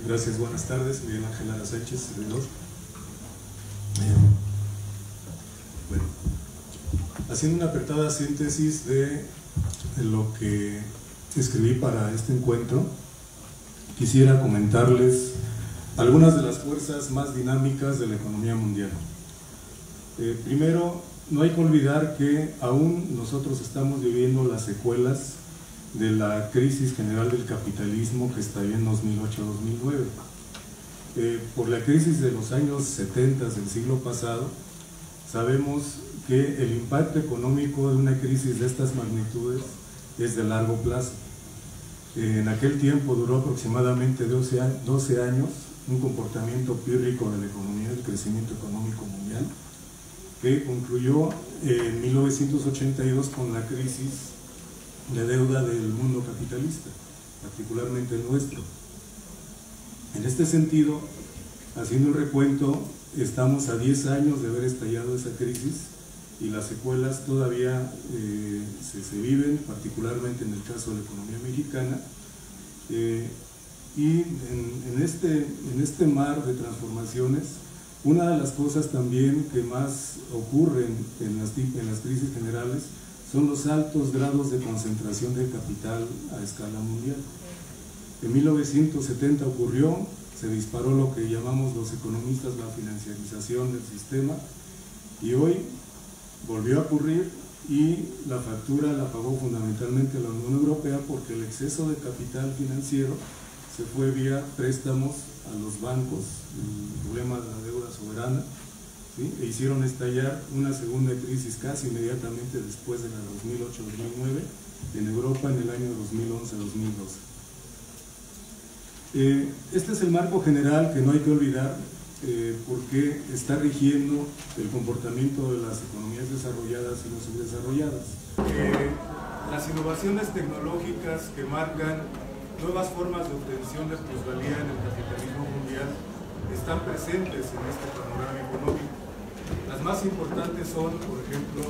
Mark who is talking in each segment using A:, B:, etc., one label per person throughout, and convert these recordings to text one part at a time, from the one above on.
A: Gracias, buenas tardes. Miguel Ángel Lara Sánchez, servidor. Bueno, haciendo una apretada síntesis de lo que escribí para este encuentro, quisiera comentarles algunas de las fuerzas más dinámicas de la economía mundial. Primero, no hay que olvidar que aún nosotros estamos viviendo las secuelas de la crisis general del capitalismo que estalló en 2008-2009. Por la crisis de los años 70 del siglo pasado, sabemos que el impacto económico de una crisis de estas magnitudes es de largo plazo. En aquel tiempo duró aproximadamente 12 años un comportamiento pírrico de la economía, del crecimiento económico mundial, que concluyó en 1982 con la crisis de deuda del mundo capitalista, particularmente el nuestro. En este sentido, haciendo un recuento, estamos a 10 años de haber estallado esa crisis y las secuelas todavía se viven, particularmente en el caso de la economía mexicana. Y en este mar de transformaciones, una de las cosas también que más ocurren en las crisis generales son los altos grados de concentración de capital a escala mundial. En 1970 ocurrió, se disparó lo que llamamos los economistas la financiarización del sistema, y hoy volvió a ocurrir, y la factura la pagó fundamentalmente la Unión Europea porque el exceso de capital financiero se fue vía préstamos a los bancos, el problema de la deuda soberana, ¿sí? E hicieron estallar una segunda crisis casi inmediatamente después de la 2008-2009 en Europa en el año 2011-2012. Este es el marco general que no hay que olvidar porque está rigiendo el comportamiento de las economías desarrolladas y no subdesarrolladas. Las innovaciones tecnológicas que marcan nuevas formas de obtención de plusvalía en el capitalismo mundial están presentes en este panorama económico. Las más importantes son, por ejemplo,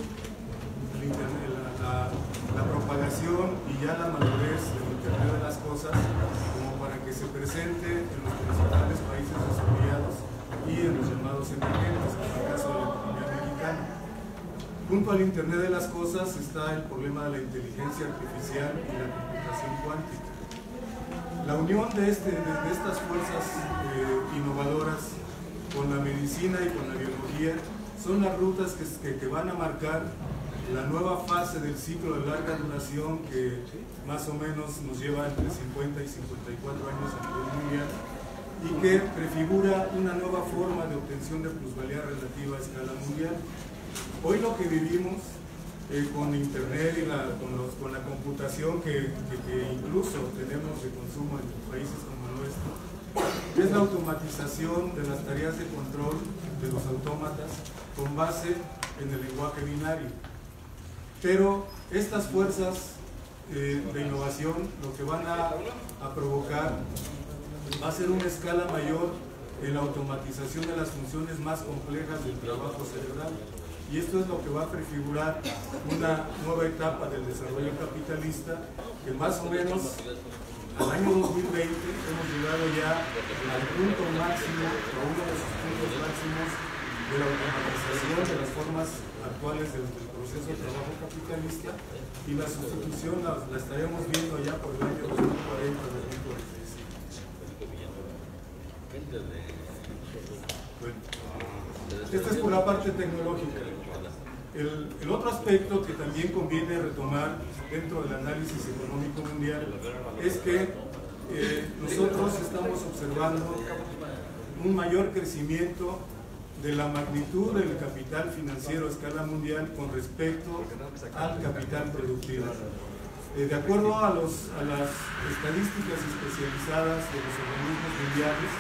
A: la propagación y ya la madurez del Internet de las cosas, como para que se presente en los principales países desarrollados y en los llamados emergentes, en el caso de la economía mexicana. Junto al Internet de las cosas está el problema de la inteligencia artificial y la computación cuántica. La unión de estas fuerzas innovadoras con la medicina y con la biología son las rutas que van a marcar la nueva fase del ciclo de larga duración que más o menos nos lleva entre 50 y 54 años a nivel mundial y que prefigura una nueva forma de obtención de plusvalía relativa a escala mundial. Hoy lo que vivimos con Internet y con la computación que incluso tenemos de consumo en países como el nuestro, es la automatización de las tareas de control de los autómatas con base en el lenguaje binario. Pero estas fuerzas de innovación lo que van a provocar va a ser una escala mayor en la automatización de las funciones más complejas del trabajo cerebral. Y esto es lo que va a prefigurar una nueva etapa del desarrollo capitalista que más o menos al año 2020 hemos llegado ya al punto máximo, o uno de sus puntos máximos de la automatización de las formas actuales del proceso de trabajo capitalista, y la sustitución la estaremos viendo ya por el año 2040-2045. Bueno, esta es por la parte tecnológica. El otro aspecto que también conviene retomar dentro del análisis económico mundial es que nosotros estamos observando un mayor crecimiento de la magnitud del capital financiero a escala mundial con respecto al capital productivo. De acuerdo a las estadísticas especializadas de los organismos mundiales,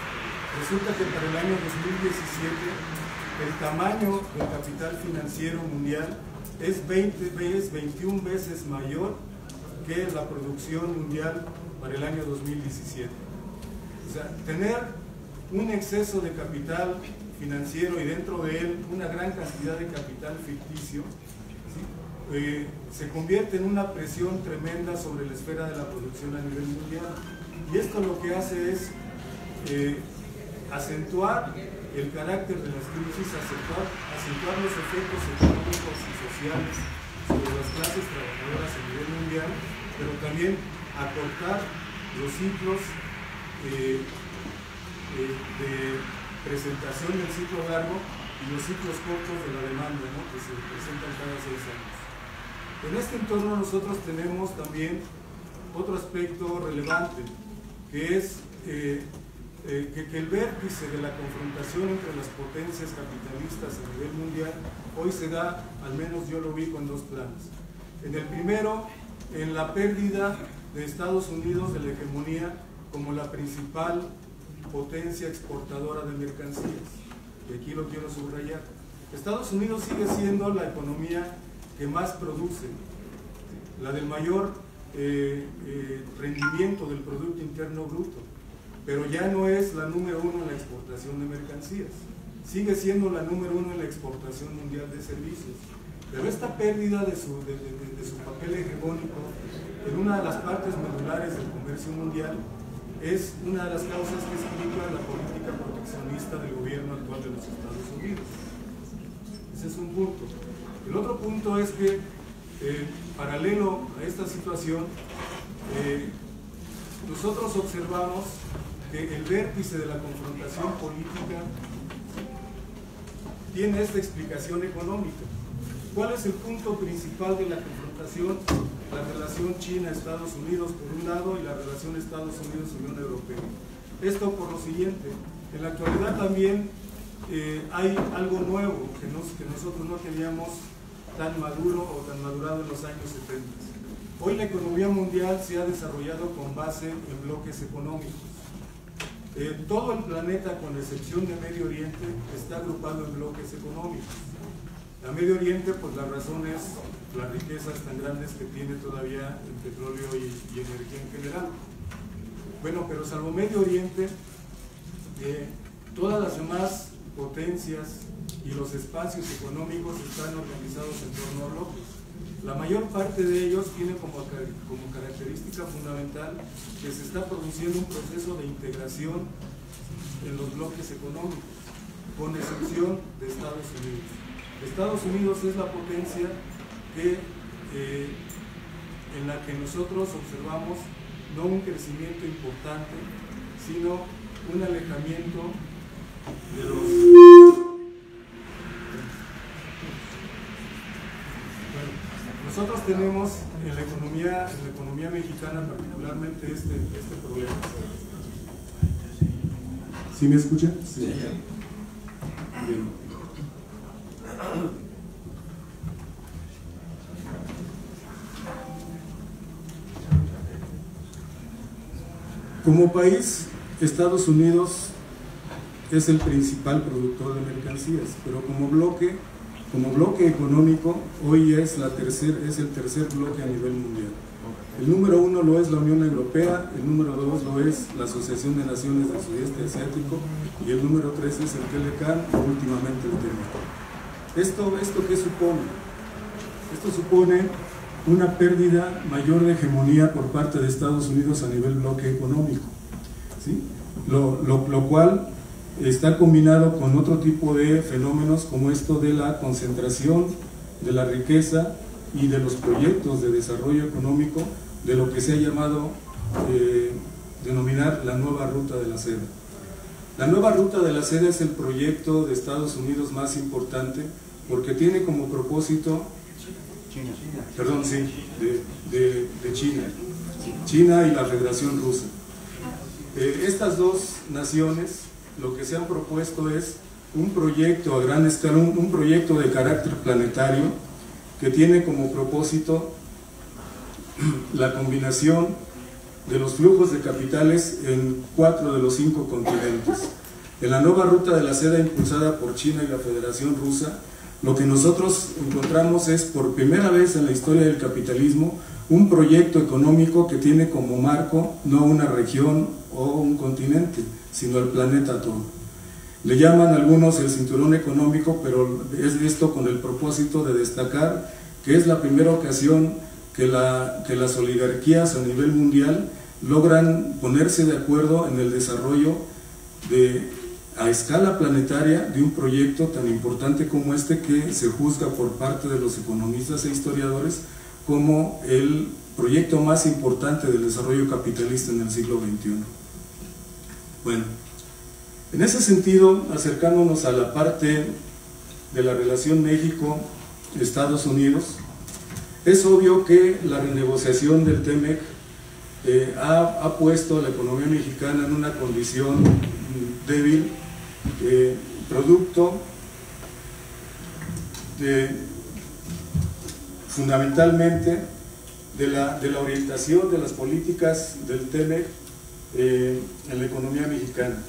A: resulta que para el año 2017 el tamaño del capital financiero mundial es 21 veces mayor que la producción mundial para el año 2017. O sea, tener un exceso de capital financiero y dentro de él una gran cantidad de capital ficticio, ¿sí? Se convierte en una presión tremenda sobre la esfera de la producción a nivel mundial. Y esto lo que hace es acentuar el carácter de las crisis, acentuar los efectos económicos y sociales sobre las clases trabajadoras a nivel mundial, pero también acortar los ciclos de presentación del ciclo largo y los ciclos cortos de la demanda, ¿no?, que se presentan cada 6 años. En este entorno nosotros tenemos también otro aspecto relevante, que es que el vértice de la confrontación entre las potencias capitalistas a nivel mundial hoy se da, al menos yo lo ubico en 2 planos. En el primero, en la pérdida de Estados Unidos de la hegemonía como la principal potencia exportadora de mercancías. Y aquí lo quiero subrayar. Estados Unidos sigue siendo la economía que más produce, la del mayor rendimiento del Producto Interno Bruto, pero ya no es la número 1 en la exportación de mercancías, sigue siendo la número 1 en la exportación mundial de servicios. Pero esta pérdida de su papel hegemónico en una de las partes medulares del comercio mundial es una de las causas que explica la política proteccionista del gobierno actual de los Estados Unidos. Ese es un punto. El otro punto es que, paralelo a esta situación, nosotros observamos que el vértice de la confrontación política tiene esta explicación económica. ¿Cuál es el punto principal de la confrontación? La relación China-Estados Unidos por un lado y la relación Estados Unidos-Unión Europea. Esto por lo siguiente: en la actualidad también hay algo nuevo que nosotros no teníamos tan maduro o tan madurado en los años 70. Hoy la economía mundial se ha desarrollado con base en bloques económicos. Todo el planeta, con excepción de Medio Oriente, está agrupado en bloques económicos. A Medio Oriente, pues la razón es las riquezas tan grandes que tiene todavía el petróleo y energía en general. Bueno, pero salvo Medio Oriente, todas las demás potencias y los espacios económicos están organizados en torno a bloques. La mayor parte de ellos tiene como característica fundamental que se está produciendo un proceso de integración en los bloques económicos, con excepción de Estados Unidos. Estados Unidos es la potencia en la que nosotros observamos no un crecimiento importante, sino un alejamiento de los... Bueno, nosotros tenemos en la economía mexicana particularmente este problema. ¿Sí me escucha? Sí. Bien. Como país, Estados Unidos es el principal productor de mercancías, pero como bloque económico, hoy es el tercer bloque a nivel mundial. El número 1 lo es la Unión Europea, el número 2 lo es la Asociación de Naciones del Sudeste Asiático y el número 3 es el TLCAN y últimamente el TEMEC. ¿Esto qué supone? Esto supone una pérdida mayor de hegemonía por parte de Estados Unidos a nivel bloque económico, ¿sí? Lo cual está combinado con otro tipo de fenómenos como esto de la concentración de la riqueza y de los proyectos de desarrollo económico de lo que se ha llamado denominar la nueva ruta de la seda. La nueva ruta de la seda es el proyecto de Estados Unidos más importante porque tiene como propósito China y la Federación Rusa. Estas dos naciones lo que se han propuesto es un proyecto a gran escala, un proyecto de carácter planetario que tiene como propósito la combinación de los flujos de capitales en 4 de los 5 continentes. En la nueva ruta de la seda impulsada por China y la Federación Rusa, lo que nosotros encontramos es, por primera vez en la historia del capitalismo, un proyecto económico que tiene como marco no una región o un continente, sino el planeta todo. Le llaman algunos el cinturón económico, pero es esto con el propósito de destacar que es la primera ocasión que las oligarquías a nivel mundial logran ponerse de acuerdo en el desarrollo a escala planetaria de un proyecto tan importante como este, que se juzga por parte de los economistas e historiadores como el proyecto más importante del desarrollo capitalista en el siglo XXI. Bueno, en ese sentido, acercándonos a la parte de la relación México-Estados Unidos, es obvio que la renegociación del TEMEC ha puesto a la economía mexicana en una condición débil, producto fundamentalmente de la orientación de las políticas del TEMEC en la economía mexicana.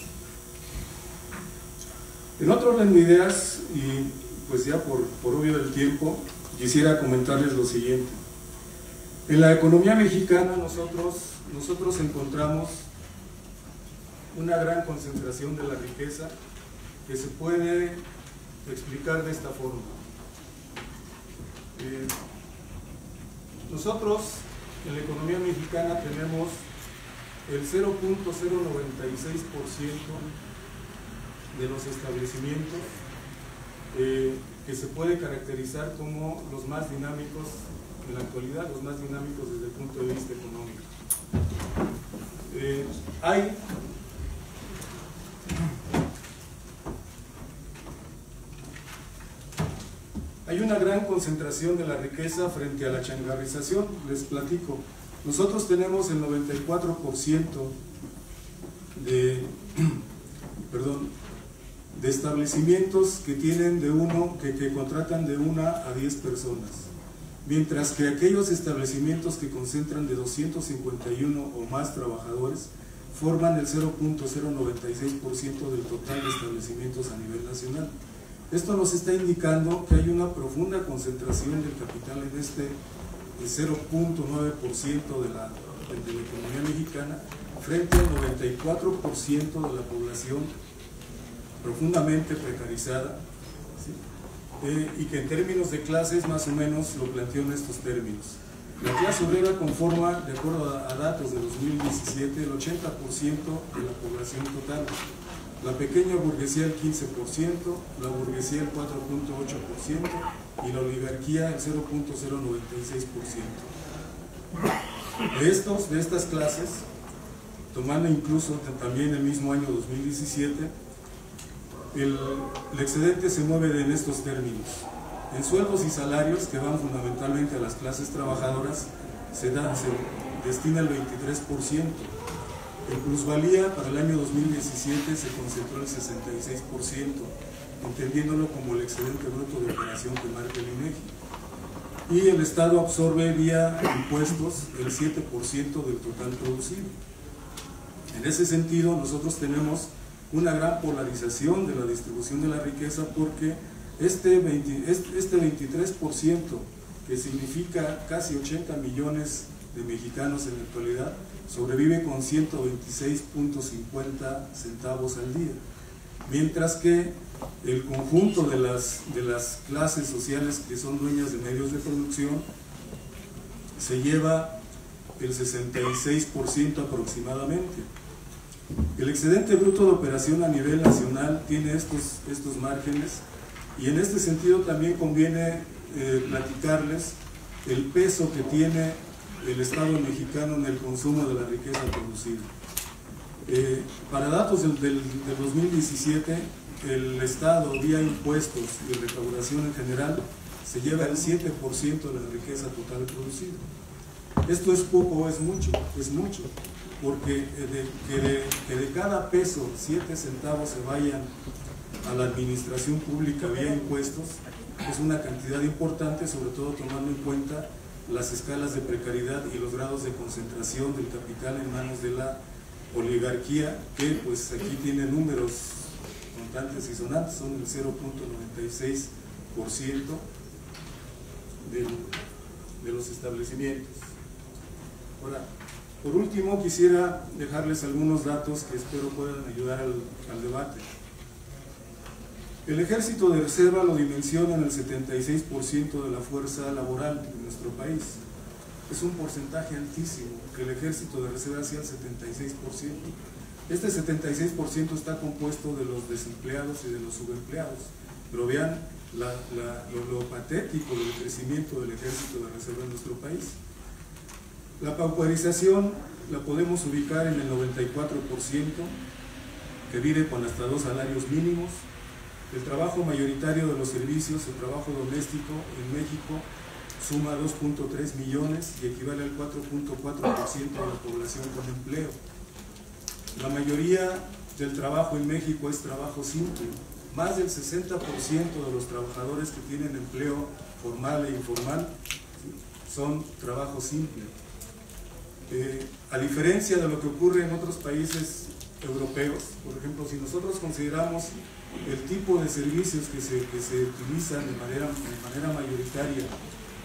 A: En otro orden de ideas, y pues ya por obvio del tiempo, quisiera comentarles lo siguiente. En la economía mexicana nosotros encontramos una gran concentración de la riqueza que se puede explicar de esta forma. Nosotros en la economía mexicana tenemos el 0.096% de los establecimientos que se puede caracterizar como los más dinámicos en la actualidad, los más dinámicos desde el punto de vista económico. Hay una gran concentración de la riqueza frente a la changarrización. Les platico. Nosotros tenemos el 94% de establecimientos que tienen que contratan de 1 a 10 personas, mientras que aquellos establecimientos que concentran de 251 o más trabajadores forman el 0.096% del total de establecimientos a nivel nacional. Esto nos está indicando que hay una profunda concentración del capital en este 0.9% de la economía mexicana, frente al 94% de la población profundamente precarizada, ¿sí? Y que en términos de clases más o menos lo planteó en estos términos. La clase obrera conforma, de acuerdo a datos de 2017, el 80% de la población total. La pequeña burguesía el 15%, la burguesía el 4.8% y la oligarquía el 0.096%. De estas clases, tomando incluso también el mismo año 2017, el excedente se mueve en estos términos. En sueldos y salarios, que van fundamentalmente a las clases trabajadoras, se destina el 23%. En plusvalía, para el año 2017 se concentró el 66%, entendiéndolo como el excedente bruto de operación que marca el INEGI. Y el Estado absorbe vía impuestos el 7% del total producido. En ese sentido, nosotros tenemos una gran polarización de la distribución de la riqueza, porque este 23%, que significa casi 80 millones de mexicanos en la actualidad, sobrevive con 126.50 centavos al día, mientras que el conjunto de las clases sociales que son dueñas de medios de producción se lleva el 66% aproximadamente. El excedente bruto de operación a nivel nacional tiene estos márgenes, y en este sentido también conviene platicarles el peso que tiene el Estado mexicano en el consumo de la riqueza producida. Para datos del 2017, el Estado, vía impuestos y recaudación en general, se lleva el 7% de la riqueza total producida. ¿Esto es poco o es mucho? Es mucho, porque que de cada peso 7 centavos se vayan a la administración pública vía impuestos es una cantidad importante, sobre todo tomando en cuenta las escalas de precariedad y los grados de concentración del capital en manos de la oligarquía, que pues aquí tiene números contantes y sonantes, son el 0.96% de los establecimientos. Ahora, por último, quisiera dejarles algunos datos que espero puedan ayudar al debate. El ejército de reserva lo dimensiona en el 76% de la fuerza laboral de nuestro país. Es un porcentaje altísimo, que el ejército de reserva sea el 76%. Este 76% está compuesto de los desempleados y de los subempleados, pero vean lo patético del crecimiento del Ejército de Reserva en nuestro país. La pauperización la podemos ubicar en el 94%, que vive con hasta 2 salarios mínimos. El trabajo mayoritario de los servicios, el trabajo doméstico en México suma 2.3 millones y equivale al 4.4% de la población con empleo. La mayoría del trabajo en México es trabajo simple. Más del 60% de los trabajadores que tienen empleo formal e informal son trabajo simple. A diferencia de lo que ocurre en otros países europeos, por ejemplo, si nosotros consideramos el tipo de servicios que se utilizan de manera mayoritaria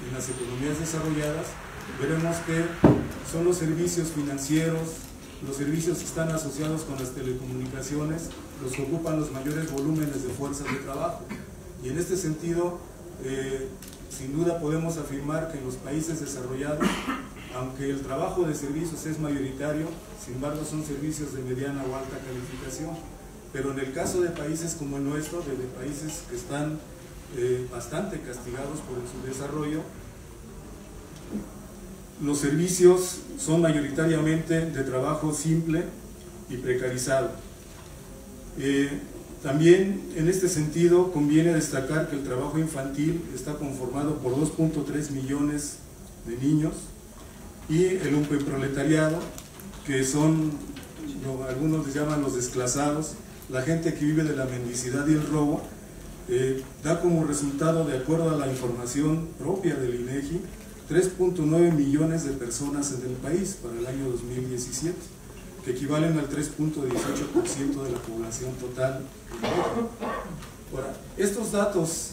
A: en las economías desarrolladas, veremos que son los servicios financieros, los servicios que están asociados con las telecomunicaciones, los que ocupan los mayores volúmenes de fuerzas de trabajo. Y en este sentido, sin duda podemos afirmar que en los países desarrollados, aunque el trabajo de servicios es mayoritario, sin embargo son servicios de mediana o alta calificación. Pero en el caso de países como el nuestro, de países que están bastante castigados por su desarrollo, los servicios son mayoritariamente de trabajo simple y precarizado. También en este sentido conviene destacar que el trabajo infantil está conformado por 2.3 millones de niños, y el lumpenproletariado, que son, algunos les llaman los desclasados, la gente que vive de la mendicidad y el robo, da como resultado, de acuerdo a la información propia del INEGI, 3.9 millones de personas en el país para el año 2017, que equivalen al 3.18% de la población total. Ahora, estos datos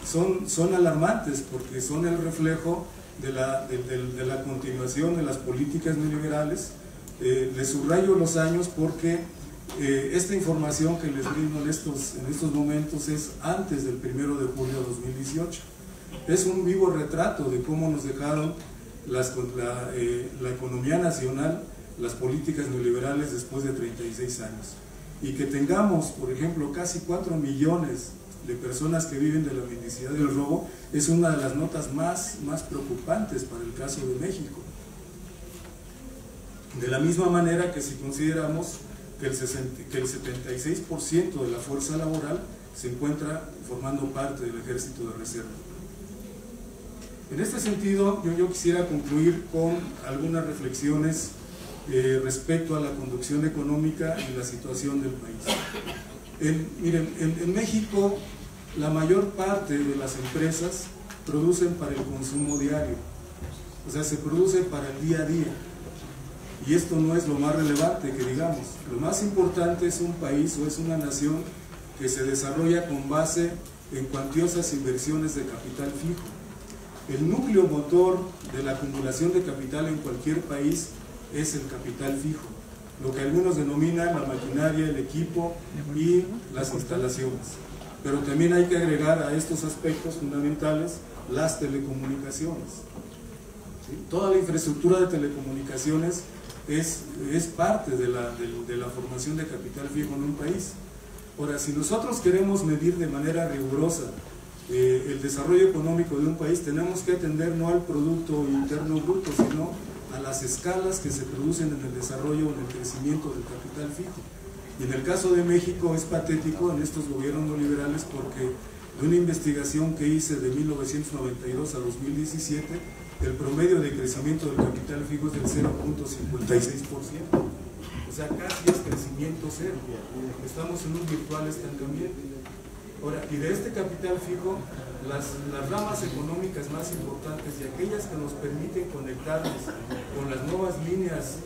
A: son alarmantes porque son el reflejo de la continuación de las políticas neoliberales. Les subrayo los años porque esta información que les brindo en estos momentos es antes del 1 de julio de 2018. Es un vivo retrato de cómo nos dejaron la economía nacional, las políticas neoliberales después de 36 años. Y que tengamos, por ejemplo, casi 4 millones de personas que viven de la mendicidad y el robo, es una de las notas más preocupantes para el caso de México. De la misma manera que si consideramos que el 76% de la fuerza laboral se encuentra formando parte del Ejército de Reserva. En este sentido, yo quisiera concluir con algunas reflexiones respecto a la conducción económica y la situación del país. Miren, en México la mayor parte de las empresas producen para el consumo diario, o sea, se produce para el día a día, y esto no es lo más relevante que digamos. Lo más importante es un país o es una nación que se desarrolla con base en cuantiosas inversiones de capital fijo. El núcleo motor de la acumulación de capital en cualquier país es el capital fijo, lo que algunos denominan la maquinaria, el equipo y las instalaciones. Pero también hay que agregar a estos aspectos fundamentales las telecomunicaciones. ¿Sí? Toda la infraestructura de telecomunicaciones es parte de la formación de capital fijo en un país. Ahora, si nosotros queremos medir de manera rigurosa el desarrollo económico de un país, tenemos que atender no al Producto Interno Bruto, sino a las escalas que se producen en el desarrollo o en el crecimiento del capital fijo. Y en el caso de México es patético en estos gobiernos neoliberales, porque de una investigación que hice de 1992 a 2017, el promedio de crecimiento del capital fijo es del 0.56%. O sea, casi es crecimiento cero. Estamos en un virtual estancamiento. Ahora, y de este capital fijo, las ramas económicas más importantes y aquellas que nos permiten conectarnos con las nuevas líneas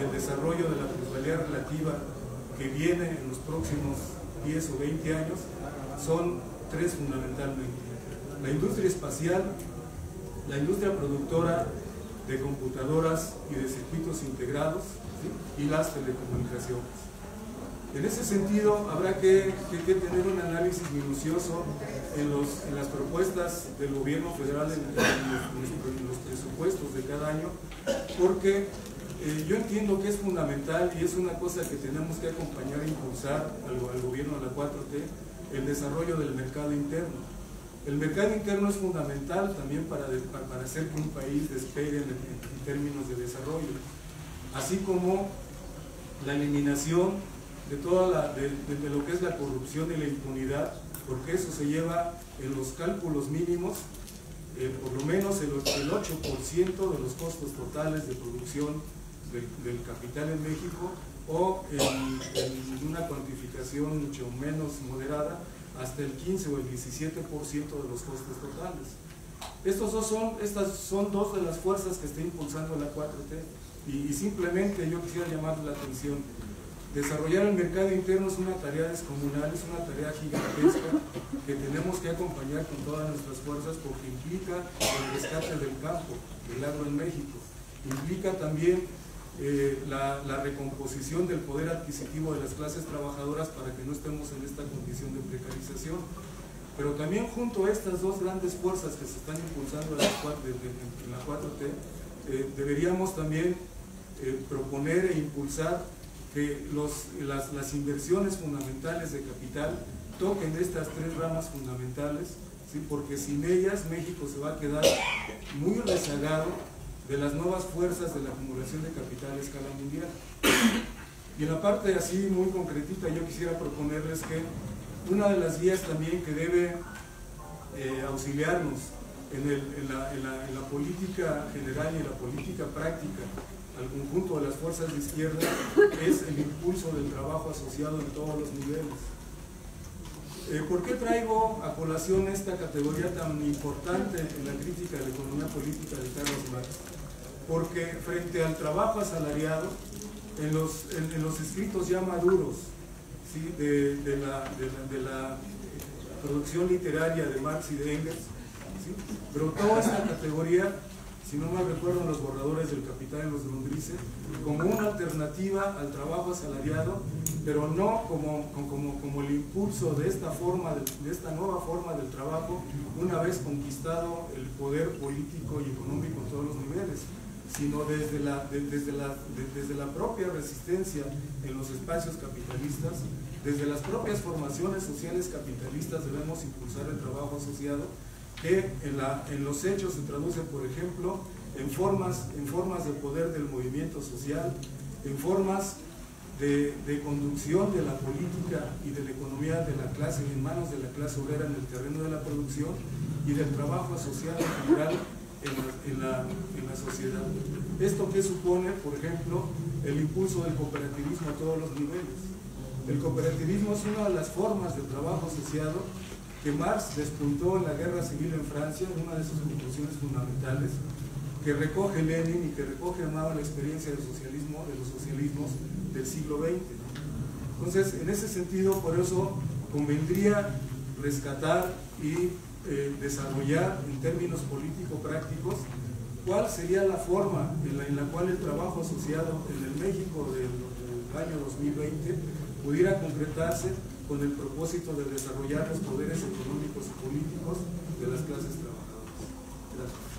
A: del desarrollo de la plusvalía relativa que viene en los próximos 10 o 20 años, son tres fundamentalmente: la industria espacial, la industria productora de computadoras y de circuitos integrados, ¿sí?, y las telecomunicaciones. En ese sentido, habrá que tener un análisis minucioso en las propuestas del gobierno federal, en los presupuestos de cada año, porque yo entiendo que es fundamental y es una cosa que tenemos que acompañar e impulsar al gobierno de la 4T, el desarrollo del mercado interno. El mercado interno es fundamental también para hacer que un país despegue en términos de desarrollo, así como la eliminación de de lo que es la corrupción y la impunidad, porque eso se lleva en los cálculos mínimos por lo menos el 8% de los costos totales de producción del capital en México, o en una cuantificación mucho menos moderada, hasta el 15 o el 17% de los costos totales. Estas son dos de las fuerzas que está impulsando la 4T, y simplemente yo quisiera llamar la atención. Desarrollar el mercado interno es una tarea descomunal, es una tarea gigantesca que tenemos que acompañar con todas nuestras fuerzas, porque implica el rescate del campo, del agro en México, implica también la recomposición del poder adquisitivo de las clases trabajadoras para que no estemos en esta condición de precarización. Pero también junto a estas dos grandes fuerzas que se están impulsando en la 4T, deberíamos también proponer e impulsar que las inversiones fundamentales de capital toquen estas tres ramas fundamentales, ¿sí? Porque sin ellas México se va a quedar muy rezagado de las nuevas fuerzas de la acumulación de capital a escala mundial. Y en la parte así muy concretita, yo quisiera proponerles que una de las guías también que debe auxiliarnos en la política general y en la política práctica al conjunto de las fuerzas de izquierda es el impulso del trabajo asociado en todos los niveles. ¿Por qué traigo a colación esta categoría tan importante en la crítica de la economía política de Carlos Marx? Porque frente al trabajo asalariado, en los escritos ya maduros, ¿sí? de la producción literaria de Marx y de Engels, ¿sí? brotó esta categoría, si no mal recuerdo, en los borradores del Capital en los Grundrisse, como una alternativa al trabajo asalariado, pero no como el impulso de esta nueva forma del trabajo, una vez conquistado el poder político y económico en todos los niveles, sino desde la propia resistencia en los espacios capitalistas, desde las propias formaciones sociales capitalistas debemos impulsar el trabajo asociado, que en los hechos se traduce, por ejemplo, en formas de poder del movimiento social, en formas de conducción de la política y de la economía de la clase, en manos de la clase obrera en el terreno de la producción, y del trabajo asociado en general en la sociedad. ¿Esto qué supone? Por ejemplo, el impulso del cooperativismo a todos los niveles. El cooperativismo es una de las formas de trabajo asociado que Marx despuntó en la Guerra Civil en Francia, una de sus conclusiones fundamentales, que recoge Lenin y que recoge la experiencia del socialismo, de los socialismos del siglo XX. Entonces, en ese sentido, por eso convendría rescatar y desarrollar en términos político-prácticos cuál sería la forma en la cual el trabajo asociado en el México del año 2020 pudiera concretarse con el propósito de desarrollar los poderes económicos y políticos de las clases trabajadoras. Gracias.